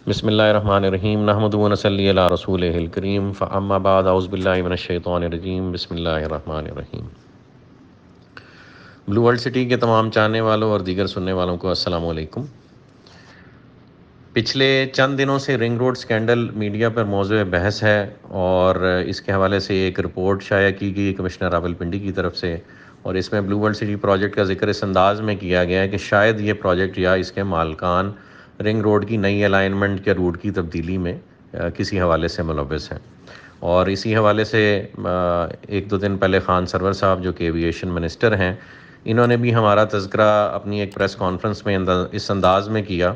بسم اللہ الرحمن الرحیم نحمد و نصلی علی رسول الکریم فاما بعد اعوذ باللہ من الشیطان الرجیم بسم اللہ الرحمن الرحیم۔ بلو ورلڈ سٹی کے تمام چاہنے والوں اور دیگر سننے والوں کو السلام علیکم۔ پچھلے چند دنوں سے رنگ روڈ سکینڈل میڈیا پر موضوع بحث ہے اور اس کے حوالے سے ایک رپورٹ شائع کی گئی کمشنر راولپنڈی کی طرف سے، اور اس میں بلو ورلڈ سٹی پروجیکٹ کا ذکر اس انداز میں کیا گیا ہے کہ شاید یہ پروجیکٹ یا اس کے مالکان رنگ روڈ کی نئی الائنمنٹ کے روٹ کی تبدیلی میں کسی حوالے سے ملوث ہیں۔ اور اسی حوالے سے ایک دو دن پہلے خان سرور صاحب جو کہ ایویشن منسٹر ہیں، انہوں نے بھی ہمارا تذکرہ اپنی ایک پریس کانفرنس میں اس انداز میں کیا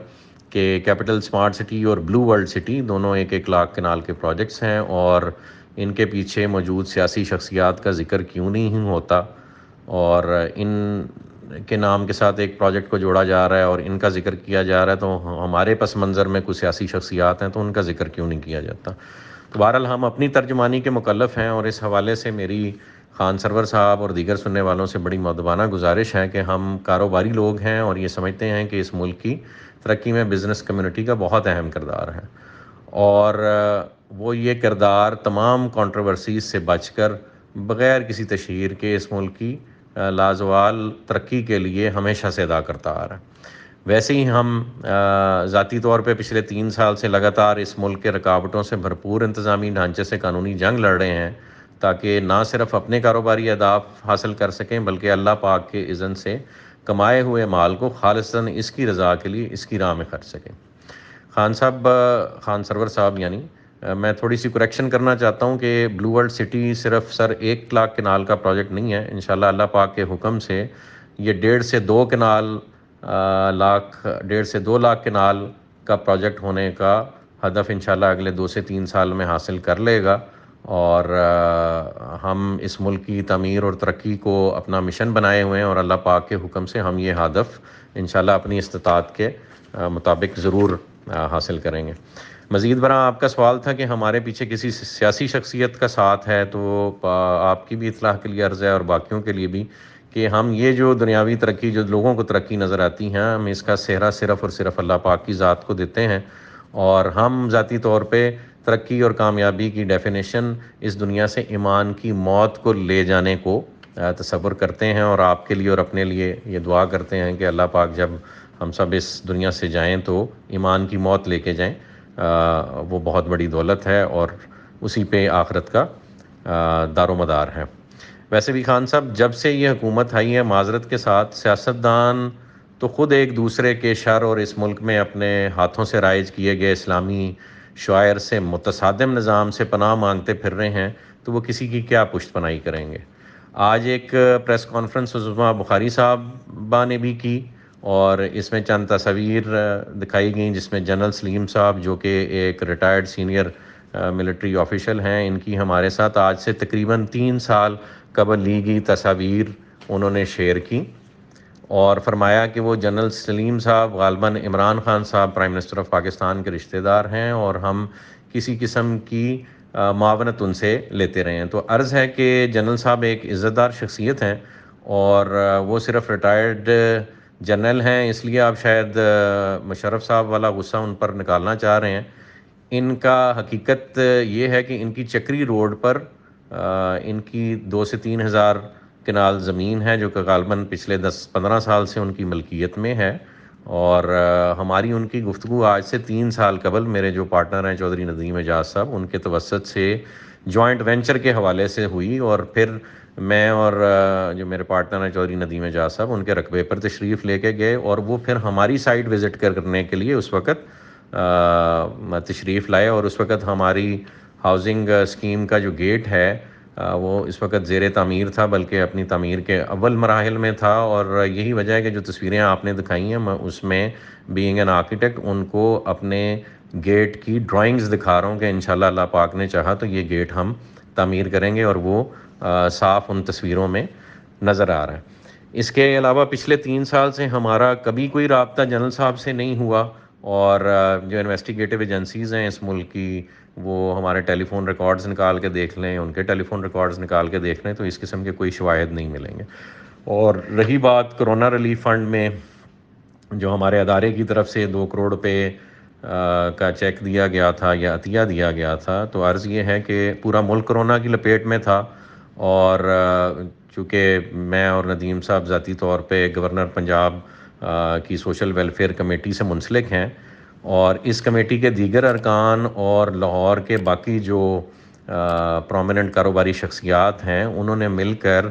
کہ کیپٹل سمارٹ سٹی اور بلو ورلڈ سٹی دونوں 1,00,000 کنال کے پروجیکٹس ہیں، اور ان کے پیچھے موجود سیاسی شخصیات کا ذکر کیوں نہیں ہوتا، اور ان کے نام کے ساتھ ایک پروجیکٹ کو جوڑا جا رہا ہے اور ان کا ذکر کیا جا رہا ہے، تو ہمارے پس منظر میں کچھ سیاسی شخصیات ہیں تو ان کا ذکر کیوں نہیں کیا جاتا۔ تو بہرحال ہم اپنی ترجمانی کے مکلف ہیں، اور اس حوالے سے میری خان سرور صاحب اور دیگر سننے والوں سے بڑی مؤدبانہ گزارش ہے کہ ہم کاروباری لوگ ہیں اور یہ سمجھتے ہیں کہ اس ملک کی ترقی میں بزنس کمیونٹی کا بہت اہم کردار ہے، اور وہ یہ کردار تمام کنٹروورسیز سے بچ کر بغیر کسی تشہیر کے اس ملک کی لازوال ترقی کے لیے ہمیشہ سے ادا کرتا آ رہا ہے۔ ویسے ہی ہم ذاتی طور پہ پچھلے 3 سال سے لگاتار اس ملک کے رکاوٹوں سے بھرپور انتظامی ڈھانچے سے قانونی جنگ لڑ رہے ہیں، تاکہ نہ صرف اپنے کاروباری اہداف حاصل کر سکیں بلکہ اللہ پاک کے اذن سے کمائے ہوئے مال کو خالصاً اس کی رضا کے لیے اس کی راہ میں خرچ سکیں۔ خان سرور صاحب میں تھوڑی سی کریکشن کرنا چاہتا ہوں کہ بلو ورلڈ سٹی صرف 1,00,000 کنال کا پروجیکٹ نہیں ہے۔ انشاءاللہ اللہ پاک کے حکم سے یہ 1.5 سے 2 لاکھ کنال کا پروجیکٹ ہونے کا ہدف انشاءاللہ اگلے 2 سے 3 سال میں حاصل کر لے گا، اور ہم اس ملک کی تعمیر اور ترقی کو اپنا مشن بنائے ہوئے ہیں، اور اللہ پاک کے حکم سے ہم یہ ہدف انشاءاللہ اپنی استطاعت کے مطابق ضرور حاصل کریں گے۔ مزید برآں آپ کا سوال تھا کہ ہمارے پیچھے کسی سیاسی شخصیت کا ساتھ ہے، تو آپ کی بھی اطلاع کے لیے عرض ہے اور باقیوں کے لیے بھی کہ ہم یہ جو دنیاوی ترقی جو لوگوں کو ترقی نظر آتی ہیں، ہم اس کا سہرا صرف اور صرف اللہ پاک کی ذات کو دیتے ہیں، اور ہم ذاتی طور پہ ترقی اور کامیابی کی ڈیفینیشن اس دنیا سے ایمان کی موت کو لے جانے کو تصور کرتے ہیں، اور آپ کے لیے اور اپنے لیے یہ دعا کرتے ہیں کہ اللہ پاک جب ہم سب اس دنیا سے جائیں تو ایمان کی موت لے کے جائیں۔ وہ بہت بڑی دولت ہے اور اسی پہ آخرت کا دار و مدار ہے۔ ویسے بھی خان صاحب، جب سے یہ حکومت آئی ہے، معذرت کے ساتھ سیاستدان تو خود ایک دوسرے کے شر اور اس ملک میں اپنے ہاتھوں سے رائج کیے گئے اسلامی شعائر سے متصادم نظام سے پناہ مانگتے پھر رہے ہیں، تو وہ کسی کی کیا پشت پناہی کریں گے۔ آج ایک پریس کانفرنس عظمیٰ بخاری صاحبہ نے بھی کی، اور اس میں چند تصاویر دکھائی گئیں جس میں جنرل سلیم صاحب جو کہ ایک ریٹائرڈ سینئر ملٹری آفیشل ہیں، ان کی ہمارے ساتھ آج سے تقریباً 3 سال قبل لی گئی تصاویر انہوں نے شیئر کی، اور فرمایا کہ وہ جنرل سلیم صاحب غالباً عمران خان صاحب پرائم منسٹر آف پاکستان کے رشتہ دار ہیں، اور ہم کسی قسم کی معاونت ان سے لیتے رہے ہیں۔ تو عرض ہے کہ جنرل صاحب ایک عزت دار شخصیت ہیں، اور وہ صرف ریٹائرڈ جنرل ہیں، اس لیے آپ شاید مشرف صاحب والا غصہ ان پر نکالنا چاہ رہے ہیں۔ ان کا حقیقت یہ ہے کہ ان کی چکری روڈ پر ان کی 2 سے 3 ہزار کنال زمین ہے، جو کہ غالباً پچھلے 10-15 سال سے ان کی ملکیت میں ہے، اور ہماری ان کی گفتگو آج سے 3 سال قبل میرے جو پارٹنر ہیں چودھری ندیم اعجاز صاحب، ان کے توسط سے جوائنٹ وینچر کے حوالے سے ہوئی، اور پھر میں اور جو میرے پارٹنر ہیں چودھری ندیم اعجاز صاحب ان کے رقبے پر تشریف لے کے گئے، اور وہ پھر ہماری سائٹ وزٹ کرنے کے لیے اس وقت تشریف لائے، اور اس وقت ہماری ہاؤسنگ اسکیم کا جو گیٹ ہے وہ اس وقت زیر تعمیر تھا، بلکہ اپنی تعمیر کے اول مراحل میں تھا، اور یہی وجہ ہے کہ جو تصویریں آپ نے دکھائی ہیں میں اس میں بینگ این آرکیٹیکٹ ان کو اپنے گیٹ کی ڈرائنگز دکھا رہا ہوں کہ انشاءاللہ اللہ پاک نے چاہا تو یہ گیٹ ہم تعمیر کریں گے، اور وہ صاف ان تصویروں میں نظر آ رہا ہے۔ اس کے علاوہ پچھلے 3 سال سے ہمارا کبھی کوئی رابطہ جنرل صاحب سے نہیں ہوا، اور جو انویسٹیگیٹو ایجنسیز ہیں اس ملک کی، وہ ہمارے ٹیلی فون ریکارڈز نکال کے دیکھ لیں، ان کے ٹیلی فون ریکارڈز نکال کے دیکھ لیں، تو اس قسم کے کوئی شواہد نہیں ملیں گے۔ اور رہی بات کرونا ریلیف فنڈ میں، جو ہمارے ادارے کی طرف سے 2 کروڑ روپے کا چیک دیا گیا تھا یا عطیہ دیا گیا تھا. تو عرض یہ ہے کہ پورا ملک کرونا کی لپیٹ میں تھا، اور چونکہ میں اور ندیم صاحب ذاتی طور پہ گورنر پنجاب کی سوشل ویلفیئر کمیٹی سے منسلک ہیں، اور اس کمیٹی کے دیگر ارکان اور لاہور کے باقی جو پرومیننٹ کاروباری شخصیات ہیں انہوں نے مل کر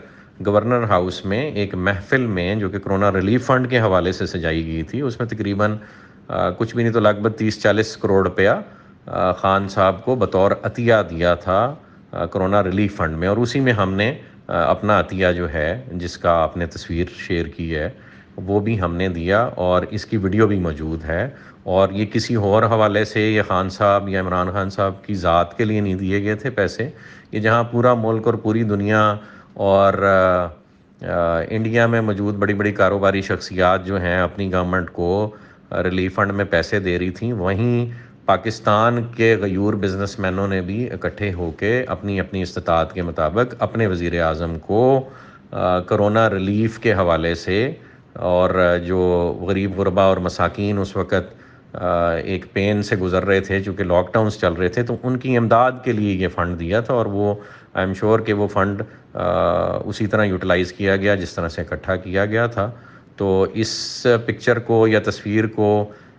گورنر ہاؤس میں ایک محفل میں جو کہ کرونا ریلیف فنڈ کے حوالے سے سجائی گئی تھی، اس میں تقریباً کچھ بھی نہیں تو لگ بھگ 30-40 کروڑ روپیہ خان صاحب کو بطور عطیہ دیا تھا کرونا ریلیف فنڈ میں، اور اسی میں ہم نے اپنا عطیہ جو ہے جس کا آپ نے تصویر شیئر کی ہے وہ بھی ہم نے دیا، اور اس کی ویڈیو بھی موجود ہے. اور یہ کسی اور حوالے سے یہ خان صاحب یا عمران خان صاحب کی ذات کے لیے نہیں دیے گئے تھے پیسے. یہ جہاں پورا ملک اور پوری دنیا اور انڈیا میں موجود بڑی بڑی کاروباری شخصیات جو ہیں اپنی گورنمنٹ کو ریلیف فنڈ میں پیسے دے رہی تھیں، وہیں پاکستان کے غیور بزنس مینوں نے بھی اکٹھے ہو کے اپنی اپنی استطاعت کے مطابق اپنے وزیر اعظم کو کرونا ریلیف کے حوالے سے، اور جو غریب غربا اور مساکین اس وقت ایک پین سے گزر رہے تھے چونکہ لاک ڈاؤنز چل رہے تھے، تو ان کی امداد کے لیے یہ فنڈ دیا تھا. اور وہ آئی ایم شیور کہ وہ فنڈ اسی طرح یوٹیلائز کیا گیا جس طرح سے اکٹھا کیا گیا تھا. تو اس پکچر کو یا تصویر کو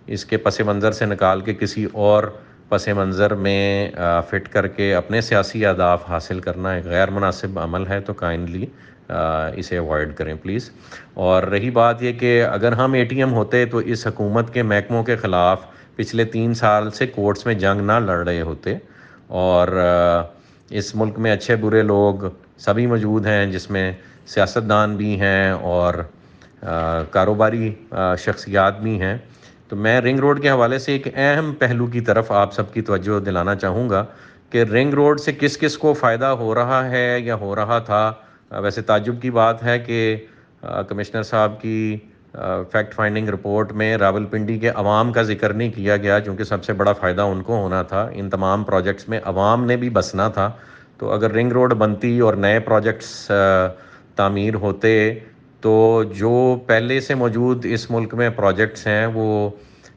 اس کے پس منظر سے نکال کے کسی اور پس منظر میں فٹ کر کے اپنے سیاسی اہداف حاصل کرنا ایک غیر مناسب عمل ہے، تو کائنڈلی اسے اوائڈ کریں پلیز. اور رہی بات یہ کہ اگر ہم اے ٹی ایم ہوتے تو اس حکومت کے محکموں کے خلاف پچھلے 3 سال سے کورٹس میں جنگ نہ لڑ رہے ہوتے، اور اس ملک میں اچھے برے لوگ سبھی موجود ہیں جس میں سیاستدان بھی ہیں اور کاروباری شخصیات بھی ہیں. تو میں رنگ روڈ کے حوالے سے ایک اہم پہلو کی طرف آپ سب کی توجہ دلانا چاہوں گا کہ رنگ روڈ سے کس کس کو فائدہ ہو رہا ہے یا ہو رہا تھا. ویسے تعجب کی بات ہے کہ کمشنر صاحب کی فیکٹ فائنڈنگ رپورٹ میں راولپنڈی کے عوام کا ذکر نہیں کیا گیا، چونکہ سب سے بڑا فائدہ ان کو ہونا تھا. ان تمام پروجیکٹس میں عوام نے بھی بسنا تھا. تو اگر رنگ روڈ بنتی اور نئے پروجیکٹس تعمیر ہوتے تو جو پہلے سے موجود اس ملک میں پروجیکٹس ہیں وہ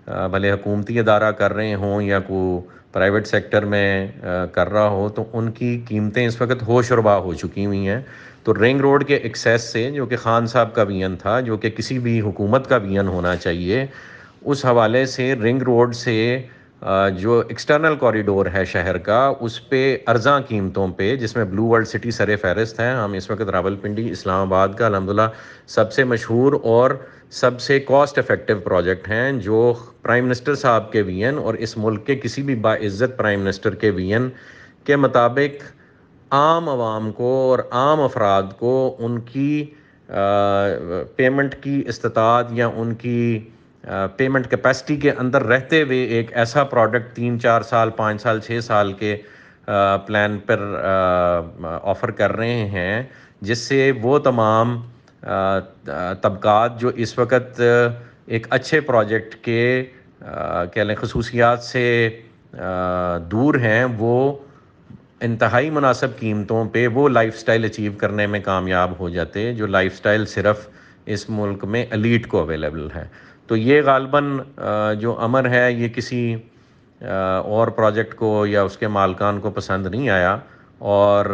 بھلے حکومتی ادارہ کر رہے ہوں یا کوئی پرائیویٹ سیکٹر میں کر رہا ہو، تو ان کی قیمتیں اس وقت ہوش ربا ہو چکی ہوئی ہیں. تو رنگ روڈ کے ایکسیس سے جو کہ خان صاحب کا وین تھا، جو کہ کسی بھی حکومت کا وین ہونا چاہیے، اس حوالے سے رنگ روڈ سے جو ایکسٹرنل کوریڈور ہے شہر کا، اس پہ ارزاں قیمتوں پہ، جس میں بلو ورلڈ سٹی سر فہرست ہے. ہم اس وقت راولپنڈی اسلام آباد کا الحمدللہ سب سے مشہور اور سب سے کاسٹ افیکٹو پروجیکٹ ہیں، جو پرائم منسٹر صاحب کے وین اور اس ملک کے کسی بھی باعزت پرائم منسٹر کے وین کے مطابق عام عوام کو اور عام افراد کو ان کی پیمنٹ کی استطاعت یا ان کی پیمنٹ کیپیسٹی کے اندر رہتے ہوئے ایک ایسا پروڈکٹ 3-4 سال 5 سال 6 سال کے پلان پر آفر کر رہے ہیں، جس سے وہ تمام طبقات جو اس وقت ایک اچھے پروجیکٹ کے کہہ لیں خصوصیات سے دور ہیں، وہ انتہائی مناسب قیمتوں پہ وہ لائف سٹائل اچیو کرنے میں کامیاب ہو جاتے جو لائف سٹائل صرف اس ملک میں ایلیٹ کو اویلیبل ہے. تو یہ غالباً جو امر ہے یہ کسی اور پروجیکٹ کو یا اس کے مالکان کو پسند نہیں آیا، اور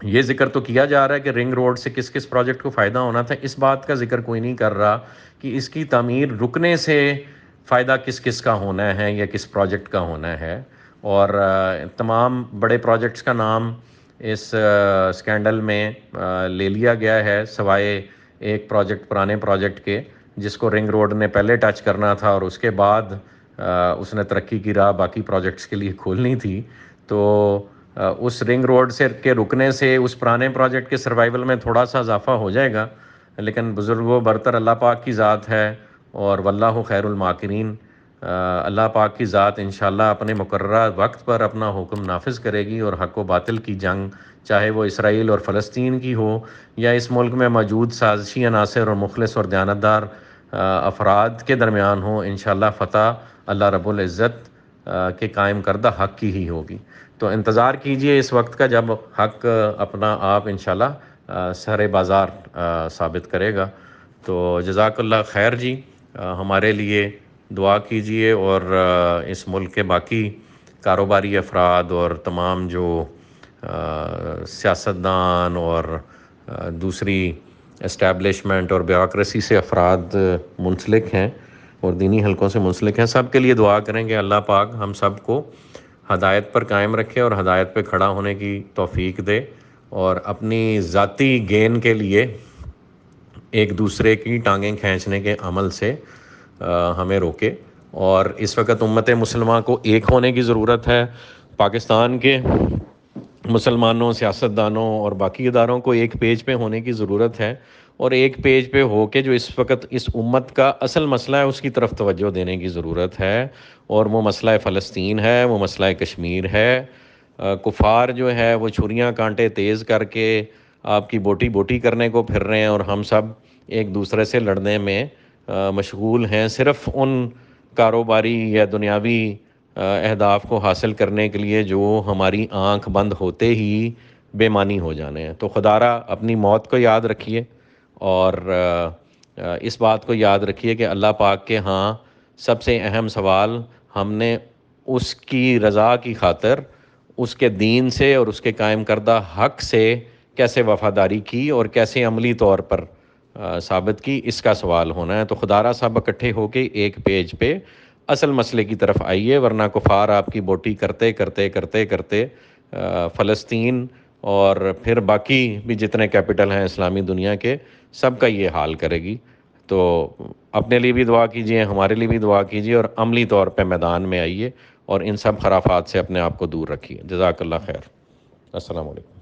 یہ ذکر تو کیا جا رہا ہے کہ رنگ روڈ سے کس کس پروجیکٹ کو فائدہ ہونا تھا. اس بات کا ذکر کوئی نہیں کر رہا کہ اس کی تعمیر رکنے سے فائدہ کس کس کا ہونا ہے یا کس پروجیکٹ کا ہونا ہے. اور تمام بڑے پروجیکٹس کا نام اس سکینڈل میں لے لیا گیا ہے، سوائے ایک پروجیکٹ پرانے پروجیکٹ کے جس کو رنگ روڈ نے پہلے ٹچ کرنا تھا اور اس کے بعد اس نے ترقی کی راہ باقی پروجیکٹس کے لیے کھولنی تھی. تو اس رنگ روڈ سے کے رکنے سے اس پرانے پروجیکٹ کے سروائیول میں تھوڑا سا اضافہ ہو جائے گا، لیکن بزرگوں برتر اللہ پاک کی ذات ہے اور واللہ خیر الماکرین. اللہ پاک کی ذات انشاءاللہ اپنے مقررہ وقت پر اپنا حکم نافذ کرے گی، اور حق و باطل کی جنگ چاہے وہ اسرائیل اور فلسطین کی ہو یا اس ملک میں موجود سازشی عناصر اور مخلص اور دیانتدار افراد کے درمیان ہو، انشاءاللہ فتح اللہ رب العزت کے قائم کردہ حق کی ہی ہوگی. تو انتظار کیجئے اس وقت کا جب حق اپنا آپ انشاءاللہ سر بازار ثابت کرے گا. تو جزاک اللہ خیر جی. ہمارے لیے دعا کیجئے، اور اس ملک کے باقی کاروباری افراد اور تمام جو سیاستدان اور دوسری اسٹیبلشمنٹ اور بیوروکریسی سے افراد منسلک ہیں اور دینی حلقوں سے منسلک ہیں، سب کے لیے دعا کریں کہ اللہ پاک ہم سب کو ہدایت پر قائم رکھے اور ہدایت پہ کھڑا ہونے کی توفیق دے، اور اپنی ذاتی گین کے لیے ایک دوسرے کی ٹانگیں کھینچنے کے عمل سے ہمیں روکے۔ اور اس وقت امت مسلمہ کو ایک ہونے کی ضرورت ہے، پاکستان کے مسلمانوں، سیاستدانوں اور باقی اداروں کو ایک پیج پہ ہونے کی ضرورت ہے، اور ایک پیج پہ ہو کے جو اس وقت اس امت کا اصل مسئلہ ہے اس کی طرف توجہ دینے کی ضرورت ہے، اور وہ مسئلہ فلسطین ہے، وہ مسئلہ کشمیر ہے۔ کفار جو ہے وہ چھریاں کانٹے تیز کر کے آپ کی بوٹی بوٹی کرنے کو پھر رہے ہیں، اور ہم سب ایک دوسرے سے لڑنے میں مشغول ہیں، صرف ان کاروباری یا دنیاوی اہداف کو حاصل کرنے کے لیے جو ہماری آنکھ بند ہوتے ہی بے معنی ہو جانے ہیں۔ تو خدا را اپنی موت کو یاد رکھیے، اور اس بات کو یاد رکھیے کہ اللہ پاک کے ہاں سب سے اہم سوال ہم نے اس کی رضا کی خاطر اس کے دین سے اور اس کے قائم کردہ حق سے کیسے وفاداری کی اور کیسے عملی طور پر ثابت کی، اس کا سوال ہونا ہے۔ تو خدا را سب اکٹھے ہو کے ایک پیج پہ اصل مسئلے کی طرف آئیے، ورنہ کفار آپ کی بوٹی کرتے کرتے کرتے کرتے فلسطین اور پھر باقی بھی جتنے کیپٹل ہیں اسلامی دنیا کے، سب کا یہ حال کرے گی۔ تو اپنے لیے بھی دعا کیجئے، ہمارے لیے بھی دعا کیجئے، اور عملی طور پہ میدان میں آئیے اور ان سب خرافات سے اپنے آپ کو دور رکھیے۔ جزاک اللہ خیر۔ السلام علیکم۔